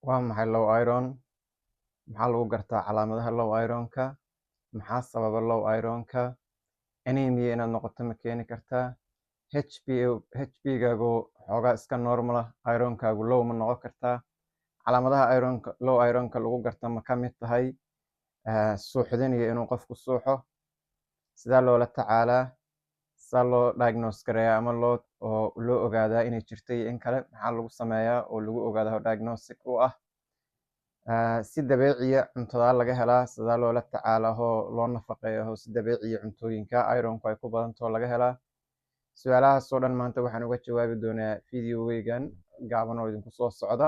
Waa maxay low iron? Maxaa lagu gartaa calaamadaha low iron-ka? Maxaa sababa low iron-ka? Anemia inaad noqoto ma keeni kartaa? HB-gaagu xoogaa iska normal ah, iron-kaagu low ma noqon kartaa? Calaamadaha low iron-ka lagu garto ma ka mid tahay suuxdin iyo inuu qofku suuxo? Sidaa loola tacaalaa? Sidaa loo diagnose gareeyaa ama loo ogaadaa inay jirto iyo in kale? Maxaa lagu sameeyaa oo lagu ogaadaa diagnostic u ah? Si dabiiciya cuntada laga helaa? Sidaa loola tacaalaa loo nafaqeeyo si dabiiciya cuntooyinka ironku ay ku badantaho laga helaa? Su-aalahaasoo dhan maanta waxaan uga jawaabi doonaa videoweygan gaaban oo idinku soo socda.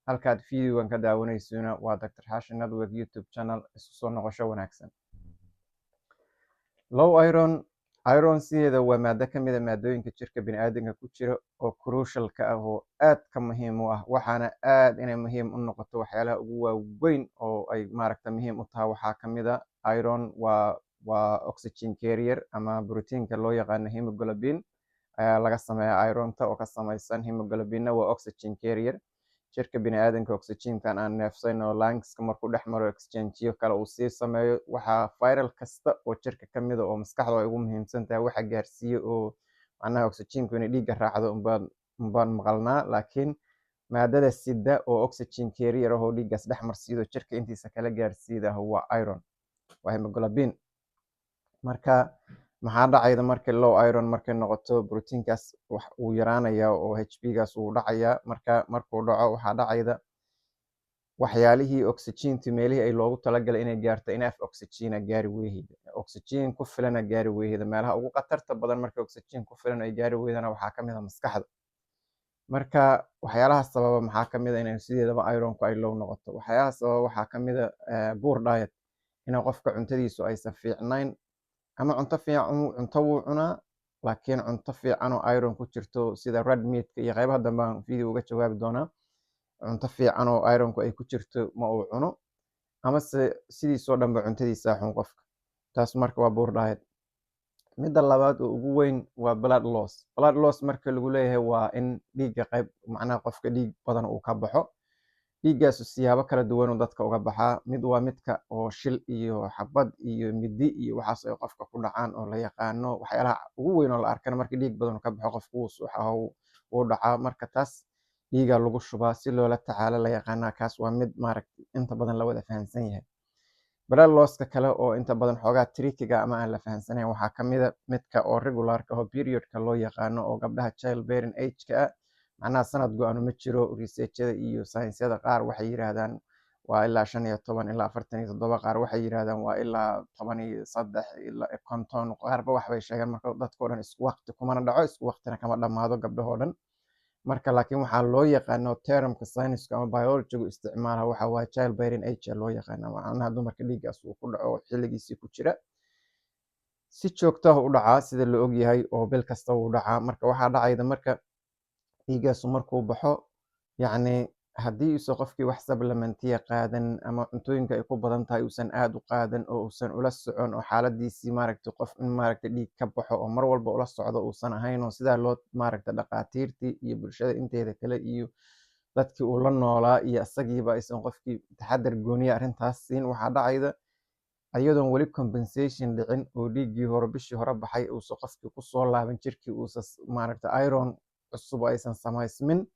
Halkaad videogan ka daawanaysiina waa Dr. Xaashi Network YouTube channel. Isu soo noqosho wanaagsan. Low iron sideeda waa maado ka mid a maadooyinka jirka bini'aadamka ku jira oo crucial-ka ah oo aad ka muhiim u ah, waxaana aad inay muhiim u noqoto waxyaalaha ugu waaweyn oo ay muhiim u tahay. Waxaa ka mid a iron waa oxygen carrier ama borotiinka loo yaqaano hemoglobin ayaa laga sameeyaa ironta oo ka samaysan. Hemoglobinna waa oxygen carrier. Jirka bini'aadamka oxygentan aan neefsayno oo lungska markuu dhex maro exchangeyo kale uu sii sameeyo. Waxaa viral kasta oo jirka ka mid a oo maskaxdu ay ugu muhiimsan tahay waxa gaarsiiyo oo macnaha oxygenku inay dhiigga raacdo unbaan maqalnaa, laakiin maadada sida oo oxygen carrier ah oo dhiiggaas dhex marsiido jirka intiisa kala gaarsiida waa iron, waa hemoglobin. Marka maxaa dhacayda markii low iron markay noqoto? Borotiinkaas wax uu yaraanayaa oo HB-gaas uu dhacayaa. Markuu dhaco waxaa dhacayda waxyaalihii oxygentu meelihii ay loogu talagalay inay gaarto enough oxygen gaari weyhida, oxygen ku filana gaari weyhida. Meelaha ugu khatarta badan marka oxygen ku filan ay gaari weydana waxaa ka mid a maskaxda. Marka waxyaalaha sababa maxaa ka mid a inay sideedaba ironku ay low noqoto? Waxyaalaha sababa waxaa ka mid a poor diet, inay qofka cuntadiisu aysan fiicnayn ama cunto wuu cunaa laakiin cunto fiican oo iron ku jirto sida red meat-ka iyo qaybaha dambe aan video uga jawaabi doonaa. Cunto fiican oo ironku ay ku jirto ma uu cuno, amase sidiisoo dhanba cuntadiisa xun qofka. Taas marka waa poor diet. Midda labaad oo ugu weyn waa blood loss. Blood loss marka lagu leeyahay waa in dhiigga qofka dhiig badan uu ka baxo. Dhiiggaasu siyaabo kala duwan oo dadka uga baxaa. Mid waa midka oo shil iyo xabad iyo midi iyo waxaas ay qofka ku dhacaan oo la yaqaano. Waxyaalaha ugu weyn oo la arkana markii dhiig badan ka baxo qofku wuu suuxaa wuu dhacaa. Marka taas dhiiga lagu shubaa si loola tacaalo la yaqaanaa. Kaas waa mid inta badan la wada fahansan yahay. Blood loss-ka kale oo inta badan xoogaa trickiga ama aan la fahansanayn waxaa ka mid a midka oo regular-ka oo period-ka loo yaqaano oo gabdhaha childbearing age-ka ah. Macnaha sanad go-aanu ma jiro. Research-yada iyo saynisyada qaar waxay yiraahdaan waa ilaa 15 ilaa 47, qaar waxay yiraahdaan waa ilaa 13 ilaa 50, qaarba wax bay sheegaan. Marka dadkoo dhan isku waqti kumana dhaco, isku waqtina kama dhammaado gabdhahoo dhan. Marka laakiin waxaa loo yaqaano termka sayniska ama biologigu isticmaala waxa waa childbearing age loo yaqaana. Macnaha dumarka dhiiggaas uu ku dhaco xilligiisii ku jira si joogto ah u dhacaa sida la og yahay oo bil kasta uu dhacaa. Marka waxaa dhacayda marka dhiiggaasu markuu baxo haddii uusan qofkii wax supplementiya qaadan ama cuntooyinka ay ku badan tahay uusan aad u qaadan oo uusan ula socon oo xaaladiisii qof in dhiig ka baxo oo mar walba ula socdo uusan ahayn oo sidaa loo dhaqaatiirtii iyo bulshada inteeda kale iyo dadkii uu la noolaa iyo isagiiba aysan qofkii taxadar gooniya arrintaas siin, waxaa dhacayda iyadoon weli compensation dhicin oo dhiiggii hore bishii hore baxay uusan qofkii kusoo laaban jirkii uusan iron cusub aysan samaysmin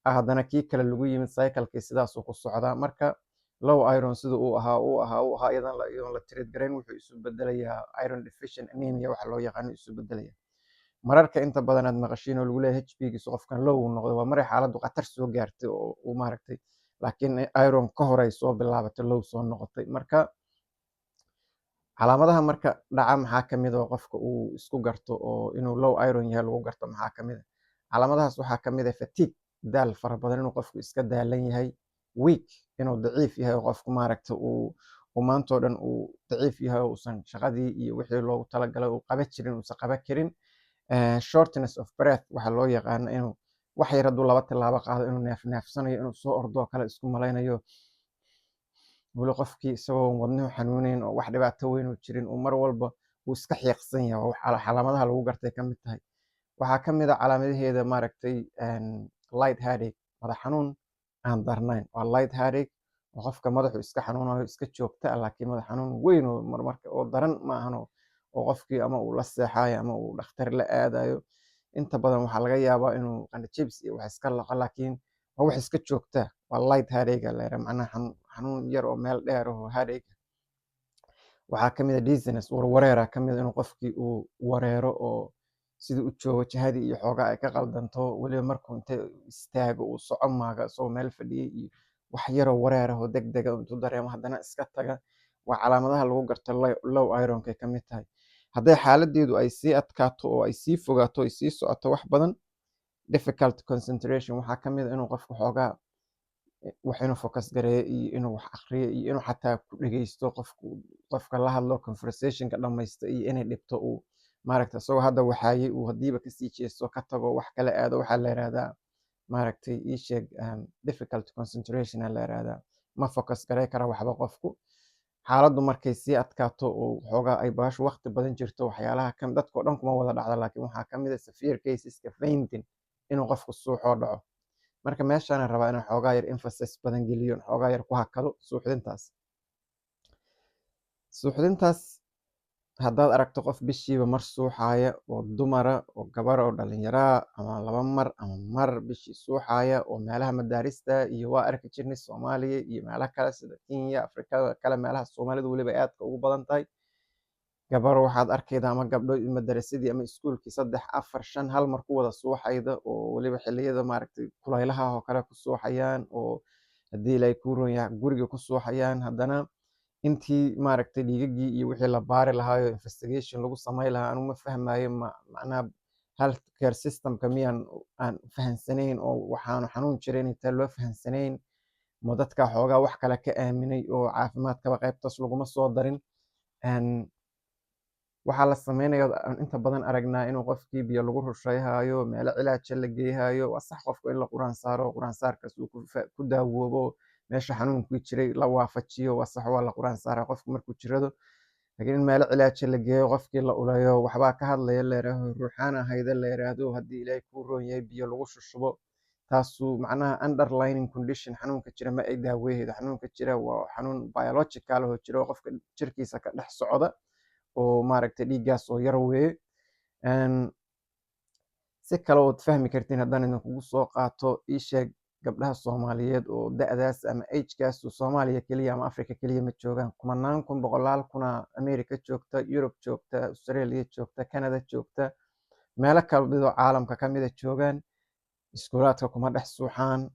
haddana kii kale lagu yimid cycle-kii sidaasuu ku socdaa. Marka low iron sida uu ahaa iyadoon la treat garayn wuxuu isu bedelayaa iron deficient anemia waxa loo yaqaano isu bedelaya. Mararka inta badan aad maqashiin oo lagu leeyahay HB-giisu qofkan low uu noqdo waa maray xaaladdu khatar soo gaartay oo uu laakiin iron ka hor ay soo bilaabatay low soo noqotay. Marka calaamadaha marka dhaca maxaa ka mid oo qofka uu isku garto oo inuu low iron yahay lagu garto maxaa ka mid a? Calaamadahaas waxaa ka mid a fatigue, daal fara badan inuu qofku iska daalan yahay, weak inuu daciif yahay oo qofku uu maantoo dhan uu daciif yahay oo uusan shaqadii iyo wixii loogu talagalay uu qaban jirin uusan qaban karin. Shortness of breath waxa loo yaqaano inuu wax yar hadduu 2 tilaabo qaado inuu neefsanayo inuu soo ordoo kale isku malaynayo. weli qofkii isagoo wadnuhu xanuunayn oo wax dhibaato weyn u jirin uu mar walba uu iska xiiqsan yahay calaamadaha lagu gartay ka mid tahay. Waxaa ka mid a calaamadaheeda light headache, madax xanuun aan darnayn. Waa light headache oo qofka madaxu iska xanuunayo iska joogta ah, laakiin madax xanuun weyn oo marmarka oo daran ma ahan oo qofkii ama uu la seexayo ama uu dhakhtar la aadayo. Inta badan waxaa laga yaabaa inuu qandho-jebis iyo wax iska laqo, laakiin waa wax iska joogta ah. Waa light headache aa la yiraahdaa, macnaha xanuun yar oo meel dheer oo headache. Waxaa ka mid ah dizziness, warwareera ka mid ah inuu qofkii uu wareero oo sidii u joogo jihadii iyo xoogaa ay ka qaldanto, weliba markuu inta istaago uu soco maaga isagoo meel fadhiyay iyo wax yaroo wareer ah oo degdeg ah intuu dareemo haddana iska taga. Waa calaamadaha lagu garto low iron-ka ay ka mid tahay. Hadday xaaladdeedu ay sii adkaato oo ay sii fogaato ay sii socoto wax badan, difficult concentration waxaa ka mid ah inuu qofku xoogaa wax inuu focus gareeyo iyo inuu wax akhriyo iyo inuu xataa ku dhegeysto qofka la hadlo conversationka dhammaysto iyo inay dhibto uu maaragtay isagoo hadda waxaayey uu hadiiba kasii jeesto ka tago wax kala aado. Waxaa la yiraahdaa maaragtay ii sheeg difficult concentration aa la yiraahdaa. Ma focus garey kara waxba qofku. Xaaladdu markay sii adkaato oo xoogaa ay baashu waqti badan jirto, waxyaalaha dadka oo dhan kuma wada dhacdo, laakiin waxaa ka mid ah severe caseska fainting inuu qofku suuxoo dhaco. Marka meeshaan rabaa inaan xoogaa yar emphasis badan geliyo, xoogaa yar ku hakado suuxdintaas. Suuxdintaas haddaad aragto qof bishiiba mar suuxaya oo dumara oo gabar oo dhalinyaro ah ama 2 mar ama mar bishii suuxaya oo meelaha madaarista iyo waa arki jirnay Soomaaliya iyo meelaha kale sida Kenya, Afrikada kale meelaha Soomaalidu weliba aadka ugu badan tahay. Gabar waxaad arkaydaa ama gabdho madarasadii ama iskuulkii 3, 4, 5 hal mar ku wada suuxayda oo weliba xilliyada maaragtay kulaylaha oo kale ku suuxayaan oo haddii Ilaahay kuu roon yahay guriga ku suuxayaan. Haddana intii maaragtay dhiigagii iyo wixii la baari lahaayo investigation lagu samayn lahaa anigu ma fahmayo macnaha healthcare systemka miyaan aan fahansanayn oo waxaanu xanuun jirin inta loo fahansanayn ma dadka xoogaa wax kale ka aaminay oo caafimaadkaba qaybtaas laguma soo darin. Waxaa la samaynayo inta badan aragnaa inuu qofkii biyo lagu rushayhayo, meelo cilaaja la geehayo. Waa sax qofka in la quraan saaro, quraan saarkaas uu ku daawoobo meesha xanuunkii jiray la waafajiyo. Waa sax waa la quraan saaraa qofku markuu jirado, laakiin in meelo cilaaja la geeyo qofkii la ulayo waxbaa ka hadlaya la yiraahdo ruuxaan ahayda la yiraahdo haddii Ilaahay kuu roon yahay biyo lagu shushubo. Taasu macnaha underlying condition xanuunka jira ma ay daaweyhaydo. Xanuunka jira waa xanuun biological oo jiro qofka jirkiisa ka dhex socda oo maaragtay dhiiggaas oo yar weeye. Si kale ood fahmi kartiin haddaan idinkugu soo qaato ii sheeg gabdhaha Soomaaliyeed oo da'daas ama age-gaas Soomaaliya keliya ama Afrika keliya ma joogaan. Kumanaan kun, boqolaal kuna America joogta, Europe joogta, Australia joogta, Canada joogta, meelo kala midoo caalamka ka mida joogaan. Iskuulaadka kuma dhex suuxaan.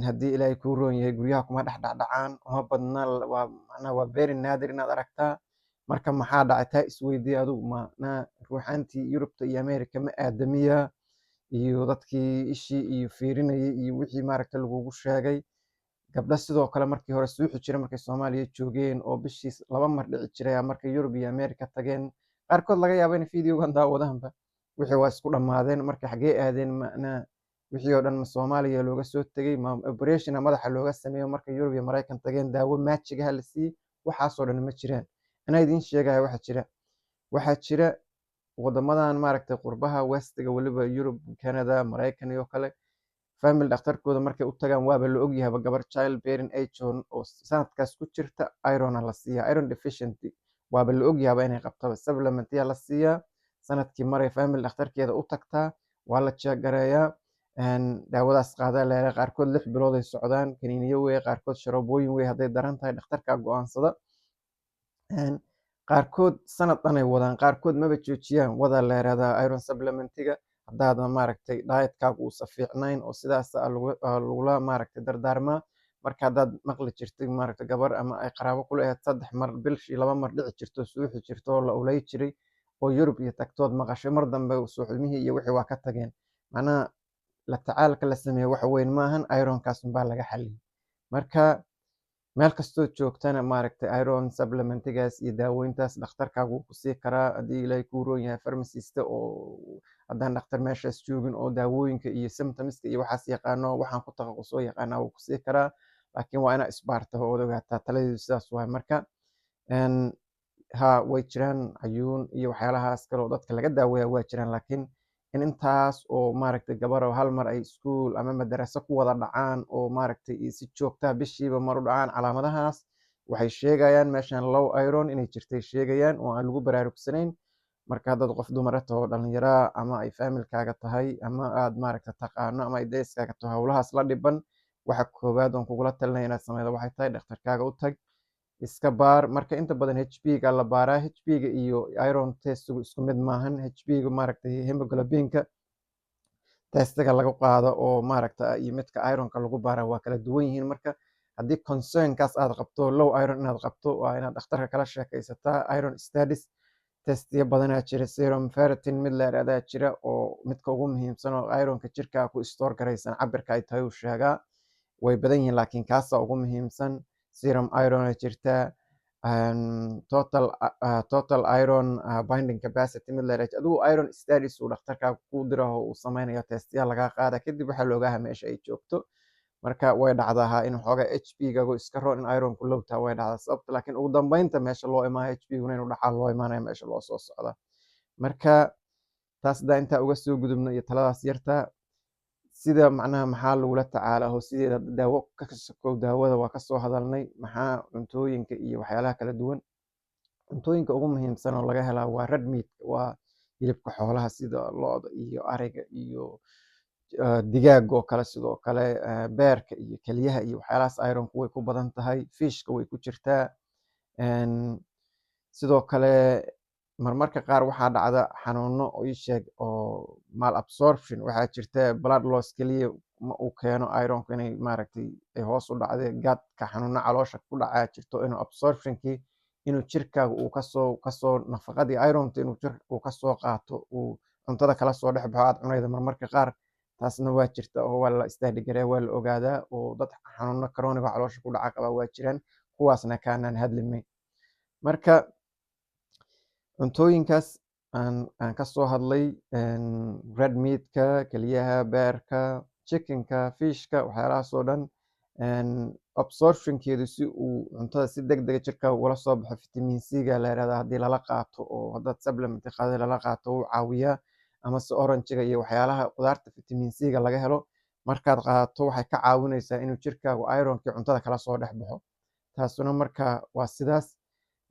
Haddii Ilaahay kuu roon yahay guryaha kuma dhex dhacdhacaan. Uma badna waa macnaha waa very naadir inaad aragtaa. Marka maxaa dhacay taa isweydii adigu macnaha ruuxaantii Yurubta iyo America ma aadamiya iyo dadkii ishii iyo fiirinayay iyo wixii maaragtay lagugu sheegay. Gabdha sidoo kale markii hore suuxi jiray markay Soomaaliya joogeen oo bishii 2 mar dhici jiray markay Yurub iyo America tageen. Qaarkood laga yaabo in fiidiyowgan daawadaanba wixii waa isku dhammaadeen. Marka xagee aadeen macnaha wixii oo dhan ma Soomaaliya looga soo tegay ma operation madaxa looga sameeyo markay Yurub iyo Mareykan tageen daawo maajiga la siiyay. Waxaasoo dhan ma jiraan. Anaa idiin sheegaya waxaa jira wadamadan maaragtay qurbaha westiga weliba Yurub, Canada, Mareykan iyo kale family dhakhtarkooda markay u tagaan waaba la ogyahay gabar child bearing age oo sanadkaas ku jirta iron la siiyaa, iron deficiency waaba la ogyahay inay qabto supplement la siiyaa. Sanadkii maray family dhakhtarkeeda u tagtaa waa la jeegareeyaa daawadaas qaadaa leeyahay. Qaarkood 6 bilood ay socdaan kaniiniyo weeye, qaarkood sharoobooyin weeye hadday daran tahay dhakhtarka go'aansada. Qaarkood sanad dhan ay wadaan, qaarkood maba joojiyaan wada la yiraahdaa iron supplementiga. Haddaadan maaragtay diet-kaagu uusan fiicnayn oo sidaas lagula maaragtay dardaarmaa. Marka haddaad maqli jirtay maaragtay gabar ama ay qaraabo kula ahayd 3 mar bishii 2 mar dhici jirto suuxi jirto oo la ulay jiray oo Yurub iyo tagtood maqashay mar dambe suuxdimihii iyo wixii waa ka tageen. Macnaha la tacaalka la sameeyo wax weyn maahan, iron-kaas baa laga xaliyay. Marka meel kastoo joogtana maaragtay iron supplementigaas iyo daawooyintaas dhakhtarkaagu ku sii karaa haddii Ilaahay kuu roon yahay pharmacist oo haddaan dhakhtar meeshaas joogin oo daawooyinka iyo symptomska iyo waxaas yaqaano waxaan ku takhasusoo yaqaanaa wuu ku sii karaa. Laakiin waa inaad isbaarto oo ogaataa taladeedu sidaas waay. Marka way jiraan cayuun iyo waxyaalahaas kale oo dadka laga daaweeyaa waa jiraan, laakiin in intaas oo maaragtay gabar oo hal mar ay iskuul ama madaraso ku wada dhacaan oo maaragtay si joogtaa bishiiba mar u dhacaan calaamadahaas waxay sheegayaan meeshan low iron inay jirtay sheegayaan oo aan lagu baraarugsanayn. marka haddaad qof dumara taho dhalinyara ama ay faamilkaaga tahay ama aad maaragta taqaano ama ay dayskaaga taho howlahaas la dhiban, waxa koowaad oon kugula talinaya inaad sameydo waxay tahay dhakhtarkaaga u tag, iska baar. marka inta badan HB-ga la baaraa, HB-ga iyo iron testigu isku mid maahan. HB-ga maaragtay hemoglobinka testiga laga qaado oo maaragta iyo midka ironka lagu baara waa kala duwan yihiin. marka haddii concernkaas aad qabto low iron inaad qabto, waa inaad dhakhtarka kala sheekaysataa. iron studies testiyo badanaa jira, serum ferritin mid la yiraahdaa jira oo midka ugu muhiimsan oo ironka jirkaa ku store garaysan cabirka ay tahay uu sheegaa. way badan yihiin laakiin kaasa ugu muhiimsan. serum iron jirta, total iron binding capacity mid la yiraahdo. adigu iron studies uu dhakhtarkaaga ku diraho uu sameynayo testiya laga qaada, kadib waxaa la ogaha meesha ay joogto. marka way dhacdaa in waxoogaa HB-gagu iska roon in ironku low tahay way dhacdaa sababta, laakiin ugu dambeynta meesha loo imaanayo HB-guna inuu dhacaa loo imaanayo meesha loo soo socda. marka taas daa intaa uga soo gudubno iyo taladaas yarta, sida macnaha maxaa lagula tacaala oo sideeda daawo ka sokow daawada waa kasoo hadalnay. maxaa cuntooyinka iyo waxyaalaha kala duwan. cuntooyinka ugu muhiimsan oo laga helaa waa red meat, waa hilibka xoolaha sida lo'da iyo ariga iyo digaaga oo kale, sidoo kale beerka iyo keliyaha iyo waxyaalahaas ironku way ku badan tahay. fishka way ku jirtaa. sidoo kale marmarka qaar waxaa dhacda xanuuno oo ii sheeg oo mal absorption waxaa jirta blood loss keliya ma uu keeno ironku inay maaragtay ay hoos u dhacday. gaadka xanuuno caloosha ku dhacaa jirto inuu absorptionkii inuu jirkaaga uu kasoo nafaqadii ironta inuu jirka uu kasoo qaato uu cuntada kala soo dhex baxo aad cunayda marmarka qaar. taasna waa jirta oo waa la istaadigare waa la ogaadaa oo dad xanuuno chronic oo caloosha ku dhaca qaba waa jiraan, kuwaasna kaanaan hadlimay. marka cuntooyinkaas aan kasoo hadlay, red meatka, keliyaha, beerka, chickenka, fishka, waxyaalahaas oo dhan absorptionkeedu si uu cuntada si degdega jirkaaga ugala soo baxo vitamin C-ga la yiraahdaa haddii lala qaato oo haddaad supplement qaado lala qaato wuu caawiyaa. amase oranjiga iyo waxyaalaha qudaarta vitamin C-ga laga helo markaad qaadato waxay ka caawinaysaa inuu jirkaagu ironkii cuntada kala soo dhex baxo. taasuna marka waa sidaas.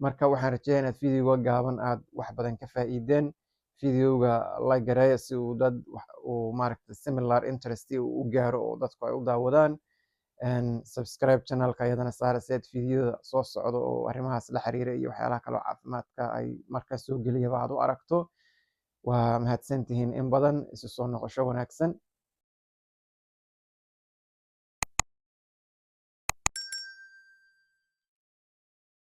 marka waxaan rajeeyaa inaad videoga gaaban aad wax badan ka faa'iideen. videoga like gareeya si uu dad uu maaragtay similar interest u gaaro oo dadku ay u daawadaan. subscribe channelka iyadana saara si aad videoda soo socdo oo arrimahaas la xiriira iyo waxyaalaha kale oo caafimaadka ay markaas soo geliyaba aad u aragto. waa mahadsantihiin in badan. isu soo noqosho wanaagsan.